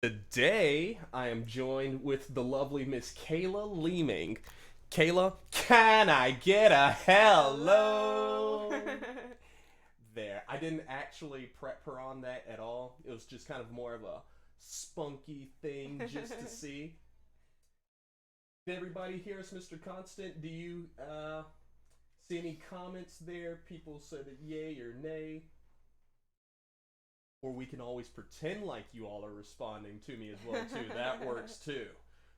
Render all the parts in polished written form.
Today, I am joined with the lovely Miss Kayla Leaming. Kayla, can I get a Hello. hello? There. I didn't actually prep her on that at all. It was just kind of more of a spunky thing just to see. Did everybody hear us, Mr. Constant? Do you see any comments there? People said it yay or nay. Or we can always pretend like you all are responding to me as well too. That works too.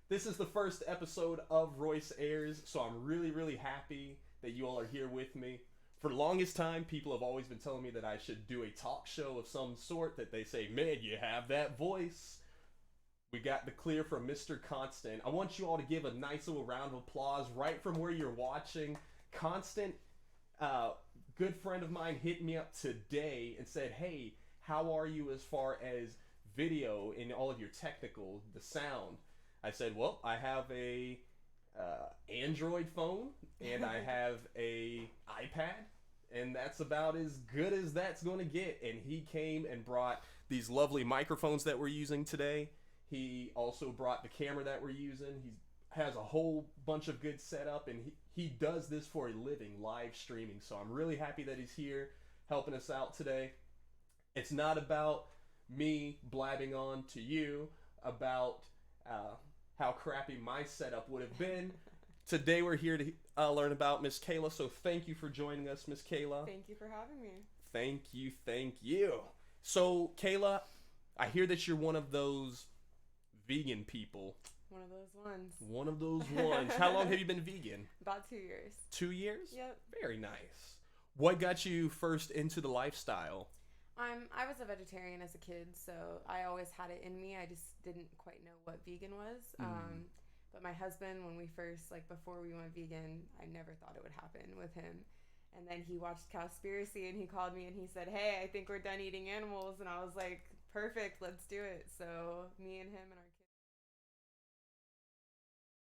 This is the first episode of Royce Airs, so I'm really happy that you all are here with me. For the longest time, people have always been telling me that I should do a talk show of some sort, that they say, man, you have that voice. We got the clear from Mr. Constant. I want you all to give a nice little round of applause right from where you're watching. Constant, good friend of mine, hit me up today and said, hey, how are you as far as video and all of your technical, the sound? I said, well, I have a Android phone and I have a iPad, and that's about as good as that's going to get. And he came and brought these lovely microphones that we're using today. He also brought the camera that we're using. He has a whole bunch of good setup, and he does this for a living, live streaming. So I'm really happy that he's here helping us out today. It's not about me blabbing on to you about how crappy my setup would have been. Today we're here to learn about Miss Kayla, so thank you for joining us, Miss Kayla. Thank you for having me. Thank you. So, Kayla, I hear that you're one of those vegan people. One of those ones. One of those ones. How long have you been vegan? About 2 years. 2 years? Yep. Very nice. What got you first into the lifestyle? I was a vegetarian as a kid, so I always had it in me. I just didn't quite know what vegan was. But my husband, when we first, before we went vegan, I never thought it would happen with him. And then he watched Cowspiracy, and he called me and he said, hey, I think we're done eating animals. And I was like, perfect, let's do it. So me and him and our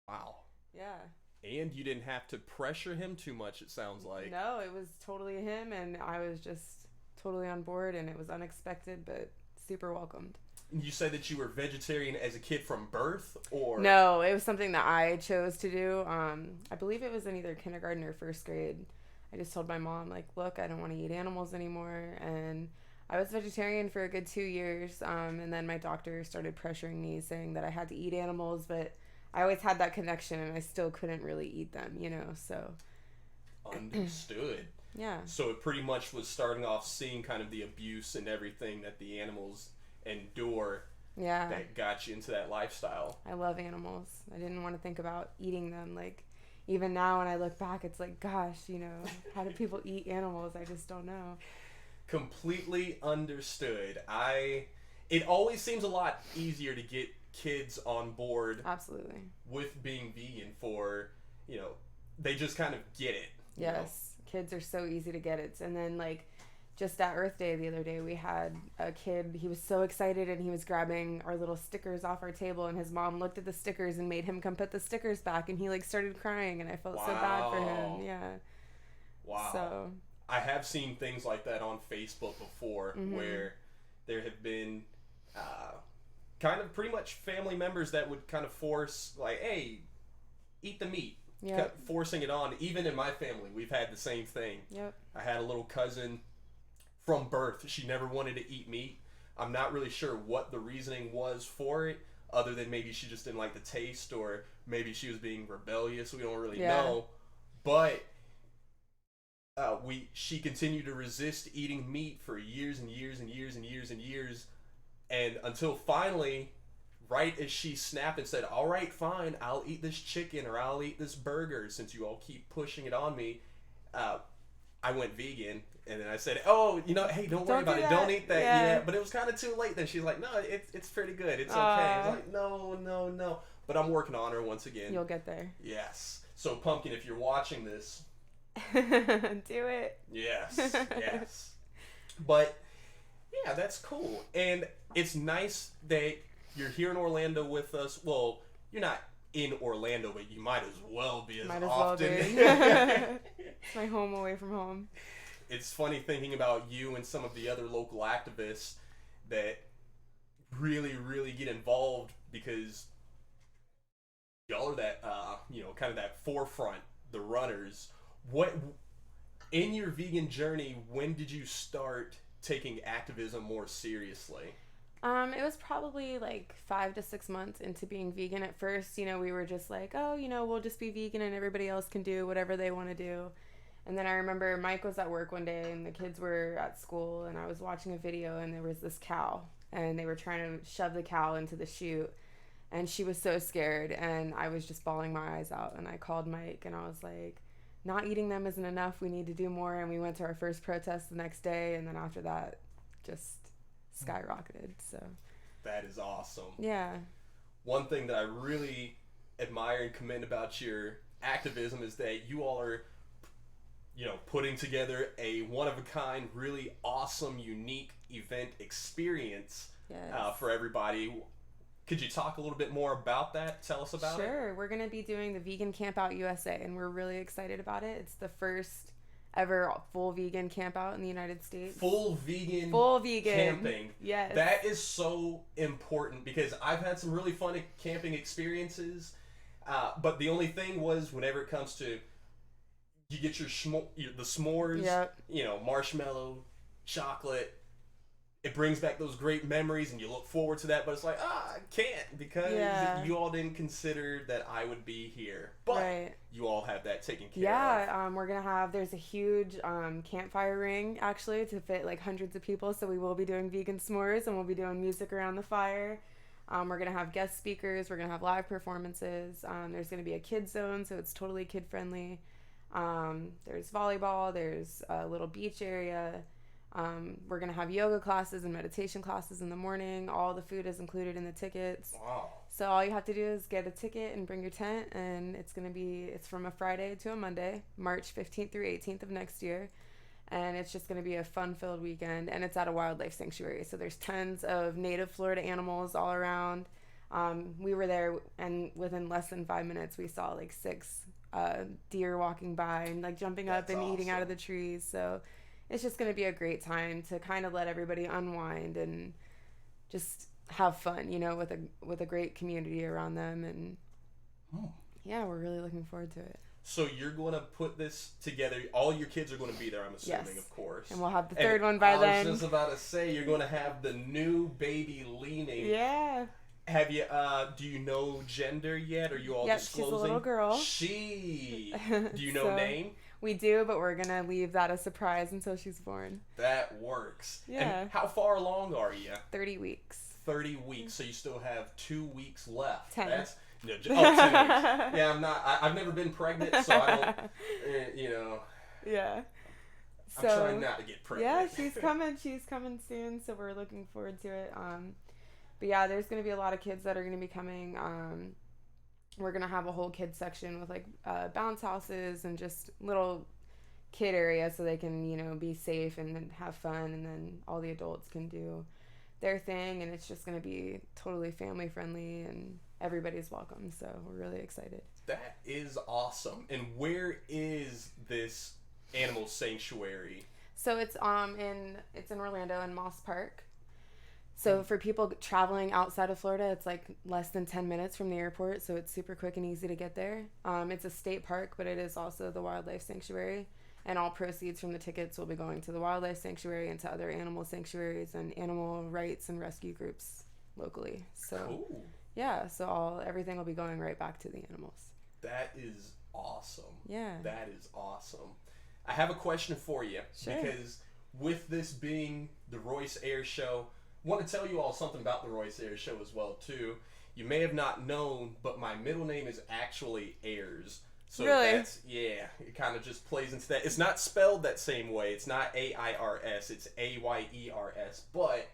kids. Wow. Yeah. And you didn't have to pressure him too much, it sounds like. No, it was totally him, and I was just totally on board, and it was unexpected, but super welcomed. You said that you were vegetarian as a kid from birth, or? No, it was something that I chose to do. I believe it was in either kindergarten or first grade. I just told my mom, look, I don't want to eat animals anymore, and I was vegetarian for a good 2 years, and then my doctor started pressuring me, saying that I had to eat animals, but I always had that connection, and I still couldn't really eat them, so. Understood. Yeah. So it pretty much was starting off seeing kind of the abuse and everything that the animals endure. Yeah. That got you into that lifestyle. I love animals. I didn't want to think about eating them. Even now when I look back, it's like, gosh, how do people eat animals? I just don't know. Completely understood. It always seems a lot easier to get kids on board. Absolutely. With being vegan for, they just kind of get it. Yes. Kids are so easy to get it. And then just at Earth Day the other day, we had a kid, he was so excited, and he was grabbing our little stickers off our table, and his mom looked at the stickers and made him come put the stickers back, and he started crying, and I felt so bad for him. Yeah. Wow. So I have seen things like that on Facebook before, where there have been kind of pretty much family members that would kind of force, hey, eat the meat. Yep. Forcing it on. Even in my family, we've had the same thing. Yep. I had a little cousin from birth. She never wanted to eat meat. I'm not really sure what the reasoning was for it, other than maybe she just didn't like the taste, or maybe she was being rebellious. We don't really know. But she continued to resist eating meat for years and years and years and years and years, and until finally, right as she snapped and said, all right, fine, I'll eat this chicken or I'll eat this burger since you all keep pushing it on me, I went vegan. And then I said, oh, hey, don't worry about it. Don't eat that yet. But it was kind of too late then. She's like, no, it's pretty good. It's okay. I was like, no. But I'm working on her once again. You'll get there. Yes. So, Pumpkin, if you're watching this. Do it. Yes. But, yeah, that's cool. And it's nice that you're here in Orlando with us. Well, you're not in Orlando, but you might as well be as often. It's my home away from home. It's funny thinking about you and some of the other local activists that really, really get involved because y'all are that, kind of that forefront, the runners. What, in your vegan journey, when did you start taking activism more seriously? It was probably like 5 to 6 months into being vegan. At first, we were just like, oh, we'll just be vegan and everybody else can do whatever they want to do. And then I remember Mike was at work one day and the kids were at school and I was watching a video and there was this cow and they were trying to shove the cow into the chute and she was so scared and I was just bawling my eyes out and I called Mike and I was like, not eating them isn't enough. We need to do more. And we went to our first protest the next day and then after that, just skyrocketed. So that is awesome. Yeah. One thing that I really admire and commend about your activism is that you all are, putting together a one-of-a-kind, really awesome, unique event experience for everybody. Could you talk a little bit more about that? Tell us about it. Sure. We're going to be doing the Vegan Campout USA, and we're really excited about it. It's the first ever full vegan camp out in the United States. Full vegan camping. Yes. That is so important because I've had some really fun camping experiences, but the only thing was whenever it comes to you get the s'mores, yep. Marshmallow, chocolate, it brings back those great memories and you look forward to that, but it's like, I can't because you all didn't consider that I would be here. But you all have that taken care of. Yeah, we're going to there's a huge campfire ring actually to fit like hundreds of people. So we will be doing vegan s'mores and we'll be doing music around the fire. We're going to have guest speakers. We're going to have live performances. There's going to be a kid zone, so it's totally kid friendly. There's volleyball. There's a little beach area. We're going to have yoga classes and meditation classes in the morning. All the food is included in the tickets. Wow. So all you have to do is get a ticket and bring your tent, and it's from a Friday to a Monday, March 15th through 18th of next year. And it's just going to be a fun-filled weekend, and it's at a wildlife sanctuary. So there's tons of native Florida animals all around. We were there, and within less than 5 minutes, we saw like 6 deer walking by and like jumping up and eating out of the trees. So it's just going to be a great time to kind of let everybody unwind and just have fun, with a great community around them. And yeah, we're really looking forward to it. So you're going to put this together. All your kids are going to be there, I'm assuming, of course. And we'll have the third one by then. I was just about to say, you're going to have the new baby Leaming. Yeah. Have you, do you know gender yet? Are you all disclosing? She's a little girl. Do you know name? We do, but we're going to leave that a surprise until she's born. That works. Yeah. And how far along are you? 30 weeks. 30 weeks, so you still have 2 weeks left. 10. 10 weeks. Yeah, I've never been pregnant, so I don't, Yeah. I'm trying not to get pregnant. Yeah, she's coming soon, so we're looking forward to it. But yeah, there's going to be a lot of kids that are going to be coming. We're going to have a whole kids section with like bounce houses and just little kid areas so they can, be safe and have fun, and then all the adults can do their thing, and it's just going to be totally family friendly and everybody's welcome. So we're really excited. That is awesome. And where is this animal sanctuary? So it's in Orlando in Moss Park. So for people traveling outside of Florida, it's like less than 10 minutes from the airport, so it's super quick and easy to get there. It's a state park, but it is also the wildlife sanctuary, and all proceeds from the tickets will be going to the wildlife sanctuary and to other animal sanctuaries and animal rights and rescue groups locally. So cool. Yeah, so everything will be going right back to the animals. That is awesome. Yeah. That is awesome. I have a question for you. Sure. Because with this being the Royce Air Show, I want to tell you all something about the Royce Air Show as well, too. You may have not known, but my middle name is actually Ayers. So really? It kind of just plays into that. It's not spelled that same way. It's not A-I-R-S. It's A-Y-E-R-S. But,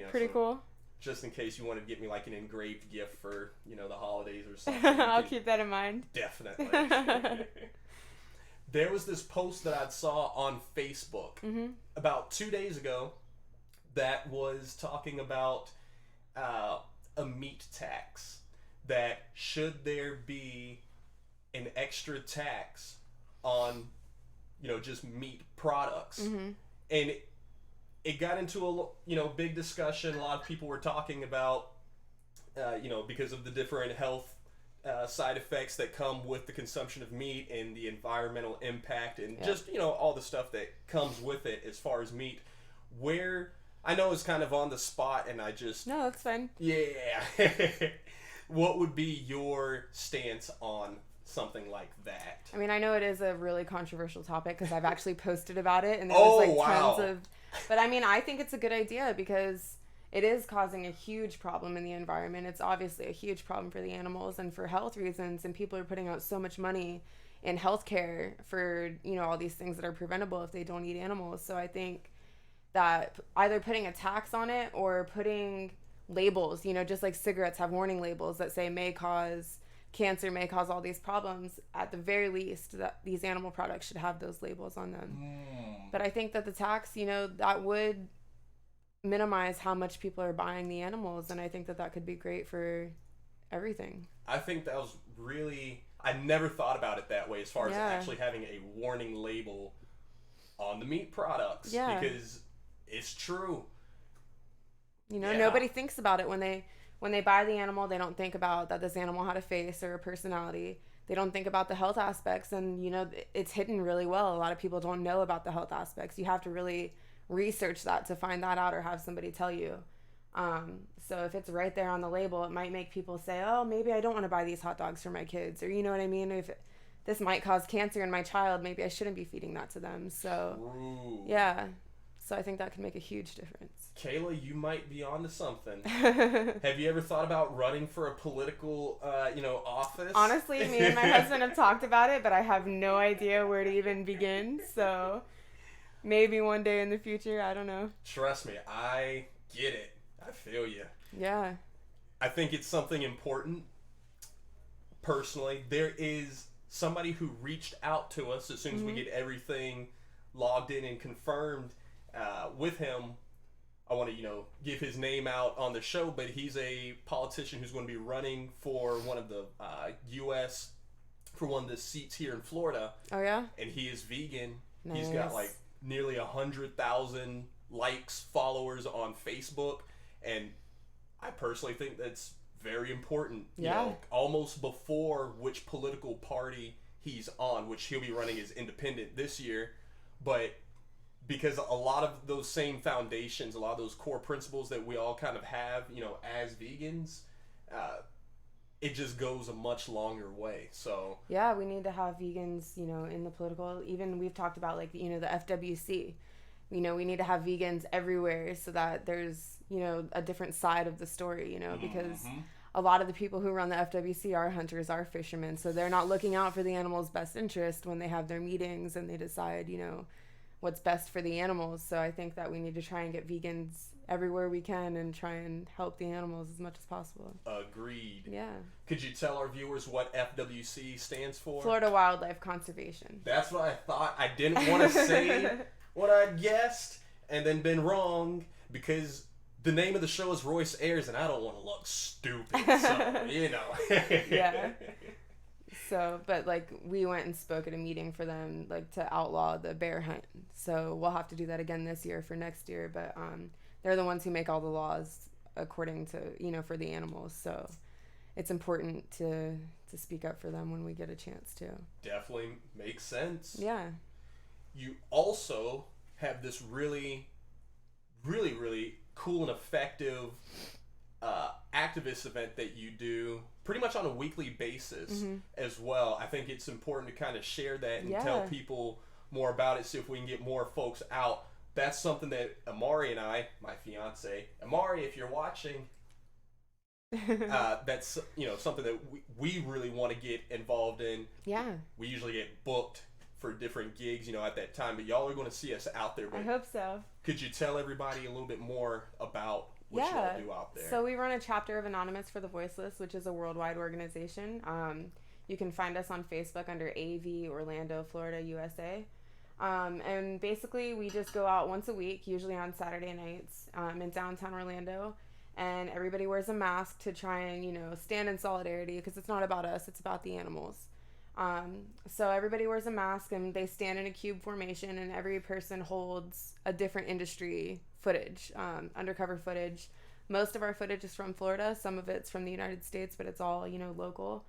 pretty cool. Just in case you want to get me like an engraved gift for, the holidays or something. I'll keep that in mind. Definitely. There was this post that I saw on Facebook about 2 days ago that was talking about a meat tax. That should there be an extra tax on, just meat products. And it got into a big discussion. A lot of people were talking about because of the different health side effects that come with the consumption of meat and the environmental impact and just all the stuff that comes with it as far as meat. Where I know it's kind of on the spot, and I just no, that's fine. Yeah. What would be your stance on something like that? I mean, I know it is a really controversial topic because I've actually posted about it, and there was tons of. But I mean, I think it's a good idea because it is causing a huge problem in the environment. It's obviously a huge problem for the animals and for health reasons, and people are putting out so much money in healthcare for all these things that are preventable if they don't eat animals. So I think that either putting a tax on it or putting labels, just like cigarettes have warning labels that say may cause cancer, may cause all these problems, at the very least that these animal products should have those labels on them. But I think that the tax, that would minimize how much people are buying the animals, and I think that could be great for everything. I think that was really, I never thought about it that way as far as actually having a warning label on the meat products, because it's true. Nobody thinks about it when they buy the animal. They don't think about that this animal had a face or a personality. They don't think about the health aspects, and it's hidden really well. A lot of people don't know about the health aspects. You have to really research that to find that out, or have somebody tell you. So if it's right there on the label, it might make people say, oh, maybe I don't want to buy these hot dogs for my kids, or you know what I mean? If this might cause cancer in my child, maybe I shouldn't be feeding that to them. So so I think that can make a huge difference. Kayla, you might be onto something. Have you ever thought about running for a political, office? Honestly, me and my husband have talked about it, but I have no idea where to even begin. So maybe one day in the future, I don't know. Trust me, I get it. I feel you. Yeah. I think it's something important. Personally, there is somebody who reached out to us as soon as we get everything logged in and confirmed with him. I want to, give his name out on the show, but he's a politician who's going to be running for one of the U.S. for one of the seats here in Florida. Oh, yeah? And he is vegan. Nice. He's got nearly 100,000 likes, followers on Facebook, and I personally think that's very important. Almost before which political party he's on, which he'll be running as independent this year, but because a lot of those same foundations, a lot of those core principles that we all kind of have, as vegans, it just goes a much longer way. So yeah, we need to have vegans, in the political. Even we've talked about the FWC. We need to have vegans everywhere so that there's a different side of the story. Because a lot of the people who run the FWC are hunters, are fishermen, so they're not looking out for the animal's best interest when they have their meetings and they decide what's best for the animals. So I think that we need to try and get vegans everywhere we can and try and help the animals as much as possible. Agreed. Yeah. Could you tell our viewers what FWC stands for? Florida Wildlife Conservation. That's what I thought. I didn't want to say what I guessed and then been wrong, because the name of the show is Royce Ayers and I don't want to look stupid. So, Yeah. So, but we went and spoke at a meeting for them, to outlaw the bear hunt. So we'll have to do that again this year for next year. But they're the ones who make all the laws according to, for the animals. So it's important to speak up for them when we get a chance to. Definitely makes sense. Yeah. You also have this really, really, really cool and effective activist event that you do pretty much on a weekly basis as well. I think it's important to kind of share that and tell people more about it, see if we can get more folks out. That's something that Amari and I, my fiance, Amari, if you're watching, that's something that we really want to get involved in. Yeah. We usually get booked for different gigs, at that time, but y'all are going to see us out there. But I hope so. Could you tell everybody a little bit more about what y'all do out there? So we run a chapter of Anonymous for the Voiceless, which is a worldwide organization. You can find us on Facebook under AV Orlando, Florida, USA. And basically we just go out once a week, usually on Saturday nights, in downtown Orlando, and everybody wears a mask to try and, stand in solidarity, because it's not about us, it's about the animals. So everybody wears a mask and they stand in a cube formation, and every person holds a different industry footage, undercover footage. Most of our footage is from Florida. Some of it's from the United States, but it's all, local.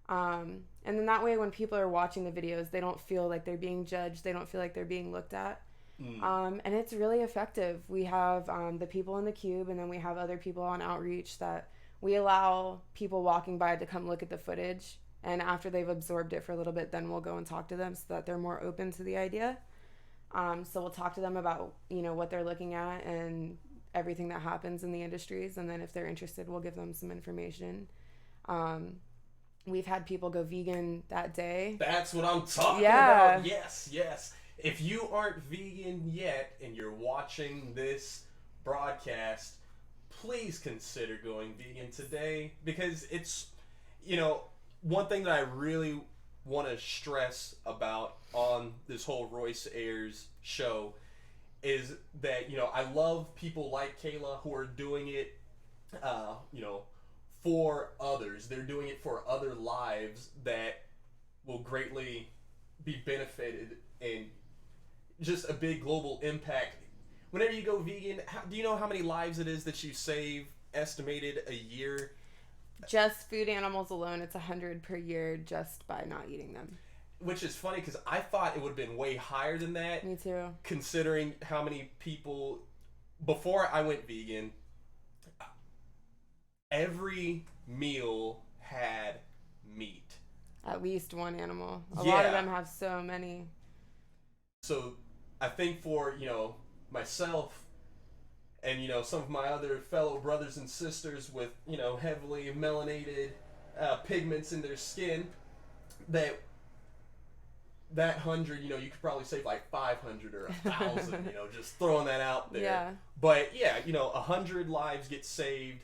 And then that way when people are watching the videos, they don't feel like they're being judged. They don't feel like they're being looked at. And it's really effective. We have the people in the cube, and then we have other people on outreach that we allow people walking by to come look at the footage. And after they've absorbed it for a little bit, then we'll go and talk to them so that they're more open to the idea. So we'll talk to them about, what they're looking at and everything that happens in the industries. And then if they're interested, we'll give them some information. We've had people go vegan that day. That's what I'm talking about. Yes. If you aren't vegan yet and you're watching this broadcast, please consider going vegan today, because it's, one thing that I really want to stress about on this whole Royce Ayers show is that, I love people like Kayla who are doing it, for others. They're doing it for other lives that will greatly be benefited and just a big global impact. Whenever you go vegan, do you know how many lives it is that you save estimated a year? Just food animals alone, it's 100 per year just by not eating them. Which is funny because I thought it would have been way higher than that. Me too. Considering how many people, before I went vegan, every meal had meat. At least one animal. A lot of them have so many. So I think for, myself and, some of my other fellow brothers and sisters with, heavily melanated pigments in their skin, that 100, you could probably save like 500 or 1,000, just throwing that out there. Yeah. But yeah, 100 lives get saved.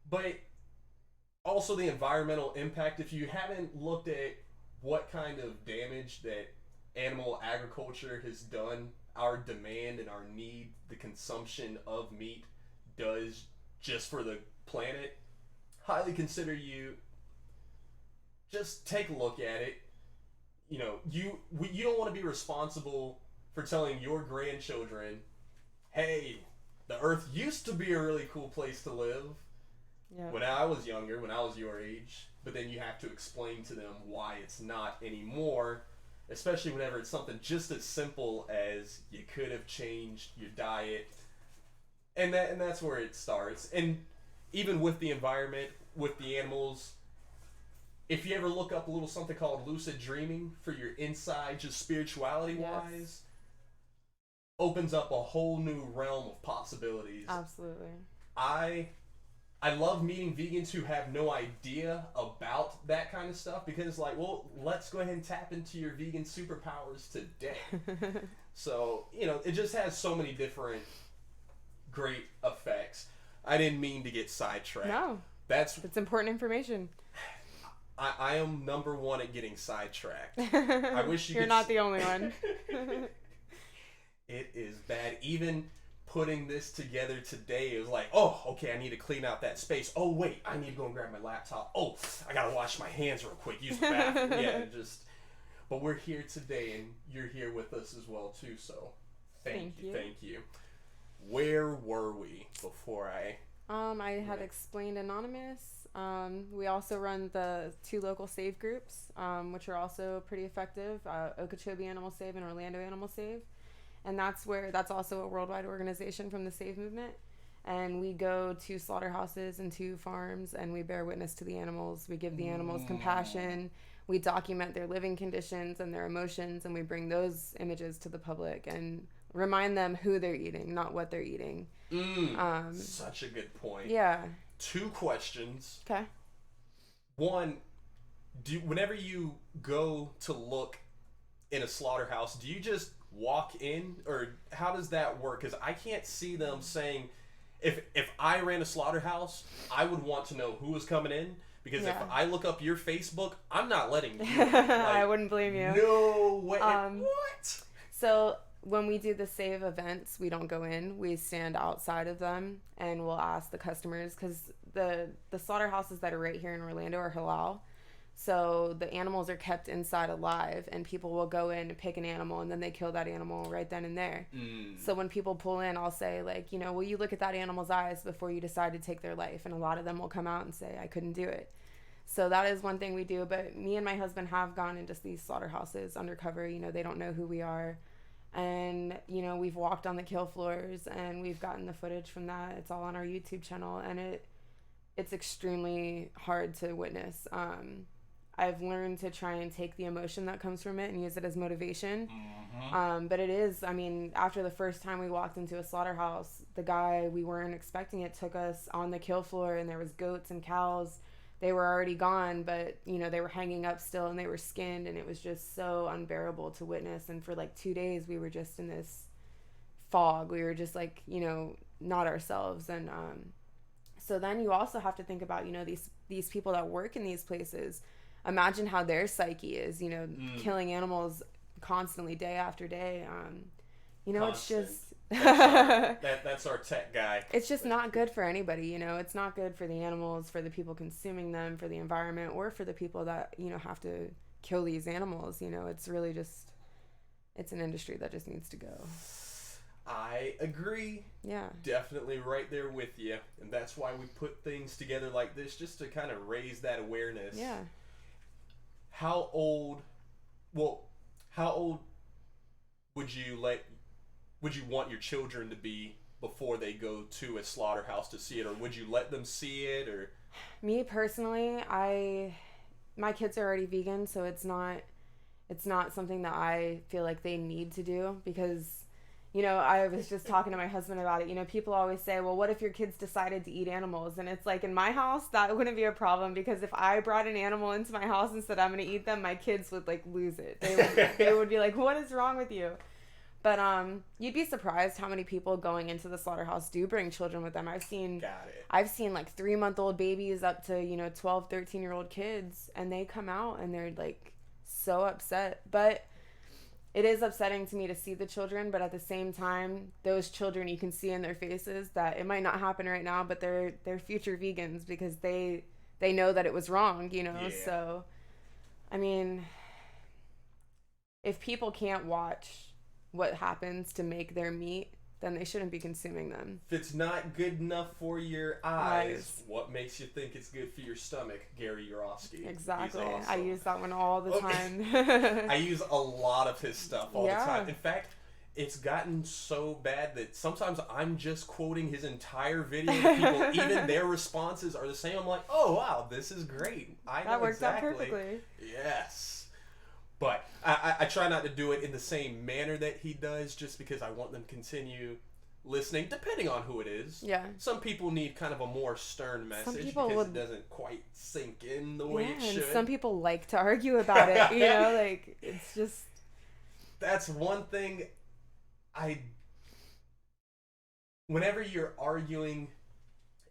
But also the environmental impact, if you haven't looked at what kind of damage that animal agriculture has done, our demand and our need, the consumption of meat does just for the planet, highly consider you just take a look at it. You don't want to be responsible for telling your grandchildren, hey, the earth used to be a really cool place to live. Yeah. When I was younger, when I was your age, but then you have to explain to them why it's not anymore, especially whenever it's something just as simple as you could have changed your diet, and that's where it starts. And even with the environment, with the animals, if you ever look up a little something called lucid dreaming for your inside, just spirituality wise, opens up a whole new realm of possibilities. Absolutely. I love meeting vegans who have no idea about that kind of stuff, because let's go ahead and tap into your vegan superpowers today. So, it just has so many different great effects. I didn't mean to get sidetracked. No. It's important information. I am number one at getting sidetracked. I wish You're not the only one. It is bad. Even putting this together today, it was like, oh, okay, I need to clean out that space. Oh, wait, I need to go and grab my laptop. Oh, I gotta wash my hands real quick. Use the bathroom. But we're here today, and you're here with us as well, too, so thank you. Where were we before I had explained Anonymous. We also run the 2 local save groups, which are also pretty effective, Okeechobee Animal Save and Orlando Animal Save. And that's also a worldwide organization from the Save movement. And we go to slaughterhouses and to farms, and we bear witness to the animals. We give the animals compassion. We document their living conditions and their emotions, and we bring those images to the public and remind them who they're eating, not what they're eating. Such a good point. Yeah. 2 questions. Okay. One, whenever you go to look in a slaughterhouse, do you just walk in, or how does that work? Because I can't see them saying, if I ran a slaughterhouse, I would want to know who was coming in, because if I look up your Facebook, I'm not letting you in. I wouldn't blame you. No way. What? So when we do the save events, we don't go in. We stand outside of them, and we'll ask the customers, because the slaughterhouses that are right here in Orlando are halal. So the animals are kept inside alive, and people will go in and pick an animal, and then they kill that animal right then and there. So when people pull in, I'll say, like, you know, will you look at that animal's eyes before you decide to take their life? And a lot of them will come out and say, I couldn't do it. So that is one thing we do. But me and my husband have gone into these slaughterhouses undercover. You know, they don't know who we are. And, you know, we've walked on the kill floors, and we've gotten the footage from that. It's all on our YouTube channel, and it's extremely hard to witness. I've learned to try and take the emotion that comes from it and use it as motivation. But it is, I mean, after the first time we walked into a slaughterhouse, the guy, we weren't expecting it, took us on the kill floor, and there was goats and cows. They were already gone, but, you know, they were hanging up still, and they were skinned, and it was just so unbearable to witness. And for like 2 days, we were just in this fog. We were just like, you know, not ourselves. And so then you also have to think about, you know, these people that work in these places. Imagine how their psyche is, you know, killing animals constantly, day after day. You know, Constant. It's just... that's our tech guy. It's just not good for anybody, you know. It's not good for the animals, for the people consuming them, for the environment, or for the people that, you know, have to kill these animals. You know, it's really just... It's an industry that just needs to go. I agree. Yeah. Definitely right there with you. And that's why we put things together like this, just to kind of raise that awareness. Yeah. How old would you want your children to be before they go to a slaughterhouse to see it, or would you let them see it? Or me personally, my kids are already vegan, so it's not something that I feel like they need to do, because, you know, I was just talking to my husband about it. You know, people always say, well, what if your kids decided to eat animals? And it's like, in my house, that wouldn't be a problem, because if I brought an animal into my house and said I'm going to eat them, my kids would, like, lose it. They would be like, what is wrong with you? But you'd be surprised how many people going into the slaughterhouse do bring children with them. I've seen like 3-month-old babies up to, you know, 12, 13-year-old kids, and they come out and they're, like, so upset. But it is upsetting to me to see the children, but at the same time, those children, you can see in their faces that it might not happen right now, but they're future vegans, because they know that it was wrong, you know? Yeah. So, I mean, if people can't watch what happens to make their meat, then they shouldn't be consuming them. If it's not good enough for your eyes, what makes you think it's good for your stomach? Gary Yourofsky. Exactly. Awesome. I use that one all the time. I use a lot of his stuff all the time. In fact, it's gotten so bad that sometimes I'm just quoting his entire video to people. Even their responses are the same. I'm like, oh, wow, this is great. That works exactly. Out perfectly. Yes. But I try not to do it in the same manner that he does, just because I want them to continue listening, depending on who it is. Yeah. Some people need kind of a more stern message because it doesn't quite sink in the way it should. And some people like to argue about it, you know, like, it's just... That's one thing whenever you're arguing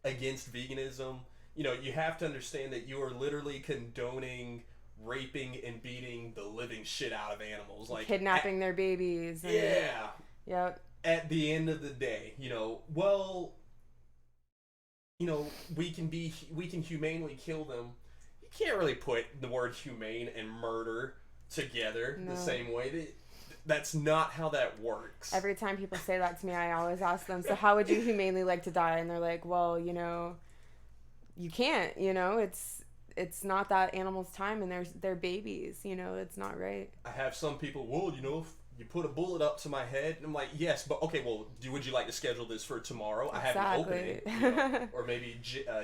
against veganism, you know, you have to understand that you are literally condoning raping and beating the living shit out of animals, like kidnapping their babies. And, yeah. Yep. At the end of the day, you know, well, you know, we can humanely kill them. You can't really put the word humane and murder together the same way. That's not how that works. Every time people say that to me, I always ask them, so how would you humanely like to die? And they're like, well, you know, you can't, you know, it's not that animal's time, and they're babies, you know, it's not right. I have some people, well, you know, if you put a bullet up to my head, and I'm like, yes, but okay, well, would you like to schedule this for tomorrow? Exactly. I haven't opened it. You know? Or maybe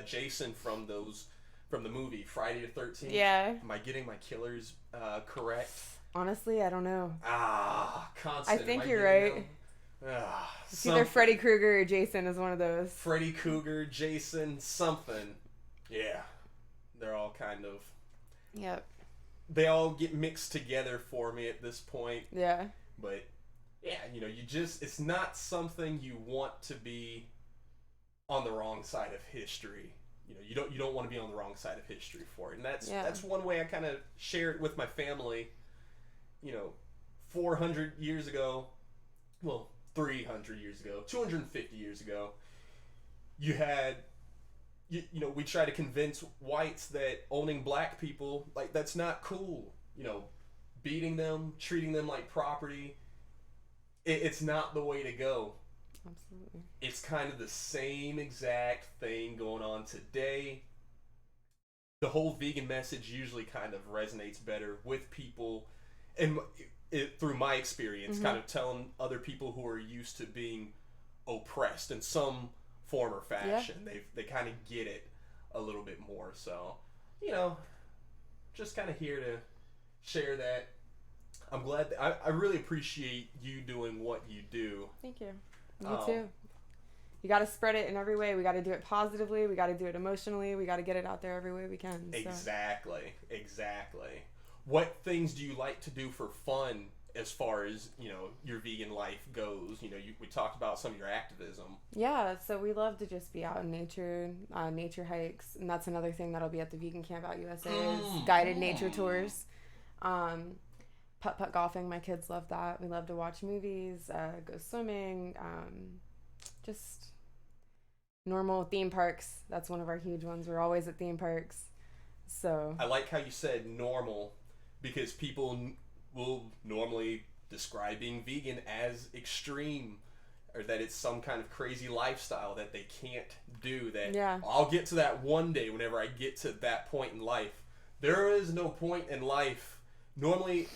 Jason from the movie Friday the 13th. Yeah. Am I getting my killers correct? Honestly, I don't know. Constant. I think you're right. It's either Freddy Krueger or Jason is one of those. Freddy Krueger, Jason, something. Yeah. They're all kind of... Yep. They all get mixed together for me at this point. Yeah. But, yeah, you know, it's not something you want to be on the wrong side of history. You know, you don't want to be on the wrong side of history for it. And that's one way I kind of share it with my family. You know, 400 years ago, well, 300 years ago, 250 years ago, you had you know, we try to convince whites that owning black people, like, that's not cool. You know, beating them, treating them like property, it's not the way to go. Absolutely. It's kind of the same exact thing going on today. The whole vegan message usually kind of resonates better with people, and through my experience, kind of telling other people who are used to being oppressed in some form or fashion. They kind of get it a little bit more. So, you know, just kind of here to share that. I'm glad that I really appreciate you doing what you do. Thank you. You too. You got to spread it in every way. We got to do it positively. We got to do it emotionally. We got to get it out there every way we can. So. Exactly. What things do you like to do for fun as far as, you know, your vegan life goes? You know, we talked about some of your activism. Yeah, so we love to just be out in nature, nature hikes. And that's another thing that'll be at the Vegan Campout Usa is guided nature tours. Putt-putt golfing, my kids love that. We love to watch movies, go swimming, just normal theme parks. That's one of our huge ones. We're always at theme parks. So I like how you said normal, because people will normally describe being vegan as extreme, or that it's some kind of crazy lifestyle that they can't do. That I'll get to that one day whenever I get to that point in life. There is no point in life. Normally,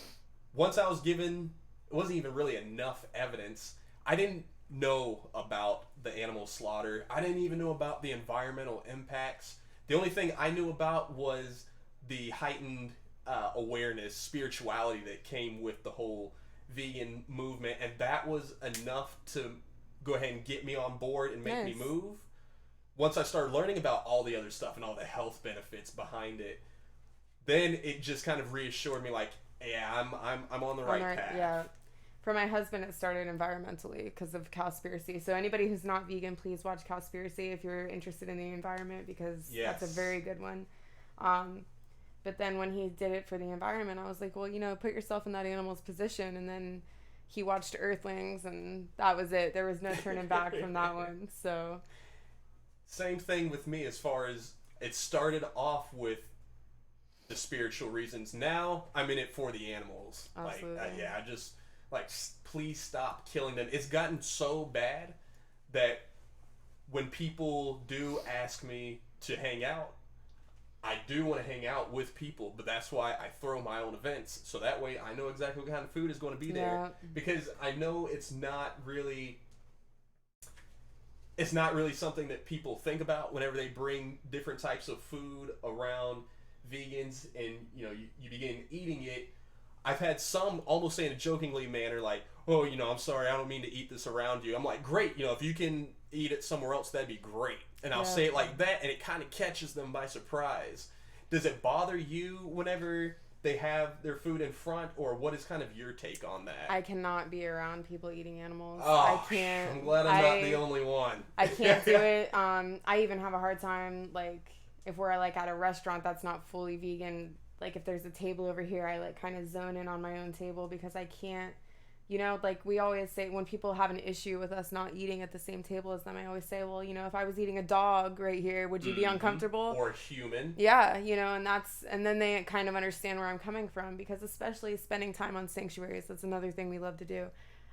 once I was given, it wasn't even really enough evidence. I didn't know about the animal slaughter. I didn't even know about the environmental impacts. The only thing I knew about was the heightened awareness, spirituality that came with the whole vegan movement, and that was enough to go ahead and get me on board and make me move. Once I started learning about all the other stuff and all the health benefits behind it, then it just kind of reassured me, like, yeah, I'm on the right path. Yeah. For my husband, it started environmentally because of Cowspiracy. So anybody who's not vegan, please watch Cowspiracy if you're interested in the environment, because that's a very good one. But then when he did it for the environment, I was like, well, you know, put yourself in that animal's position. And then he watched Earthlings, and that was it. There was no turning back from that one. So same thing with me, as far as it started off with the spiritual reasons. Now I'm in it for the animals. Absolutely. I just, like, please stop killing them. It's gotten so bad that when people do ask me to hang out, I do want to hang out with people, but that's why I throw my own events, so that way I know exactly what kind of food is going to be there. Because I know it's not really something that people think about whenever they bring different types of food around vegans, and you know, you begin eating it. I've had some almost say in a jokingly manner, like, oh, you know, I'm sorry, I don't mean to eat this around you. I'm like, great, you know, if you can eat it somewhere else, that'd be great. And I'll say it like that, and it kind of catches them by surprise. Does it bother you whenever they have their food in front, or what is kind of your take on that? I cannot be around people eating animals. Oh, I can't. I'm glad I'm not the only one. I can't do it. I even have a hard time, like, if we're like at a restaurant that's not fully vegan, like if there's a table over here, I like kind of zone in on my own table, because I can't, you know, like we always say when people have an issue with us not eating at the same table as them, I always say, well, you know, if I was eating a dog right here, would you be uncomfortable? Or a human. Yeah, you know, and then they kind of understand where I'm coming from, because especially spending time on sanctuaries, that's another thing we love to do.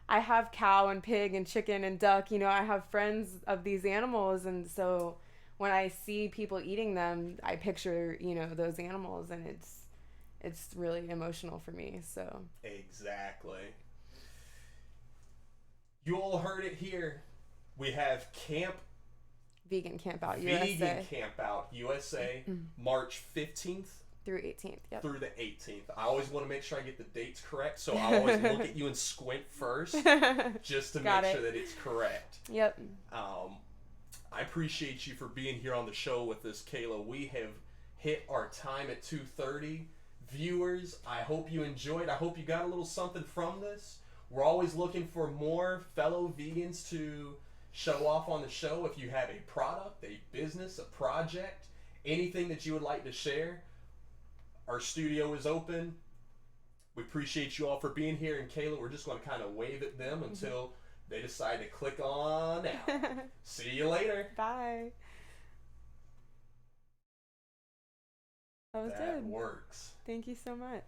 I have cow and pig and chicken and duck, you know, I have friends of these animals, and so when I see people eating them, I picture, you know, those animals, and it's really emotional for me. So exactly. You all heard it here. We have Vegan Campout USA. Vegan Campout USA, March 15th through 18th. Yep. Through the 18th. I always want to make sure I get the dates correct, so I always look at you and squint first, just to make sure that it's correct. Yep. I appreciate you for being here on the show with us, Kayla. We have hit our time at 2:30. Viewers, I hope you enjoyed. I hope you got a little something from this. We're always looking for more fellow vegans to show off on the show. If you have a product, a business, a project, anything that you would like to share, our studio is open. We appreciate you all for being here. And Kayla, we're just going to kind of wave at them until they decide to click on out. See you later. Bye. That was That good. works. Thank you so much.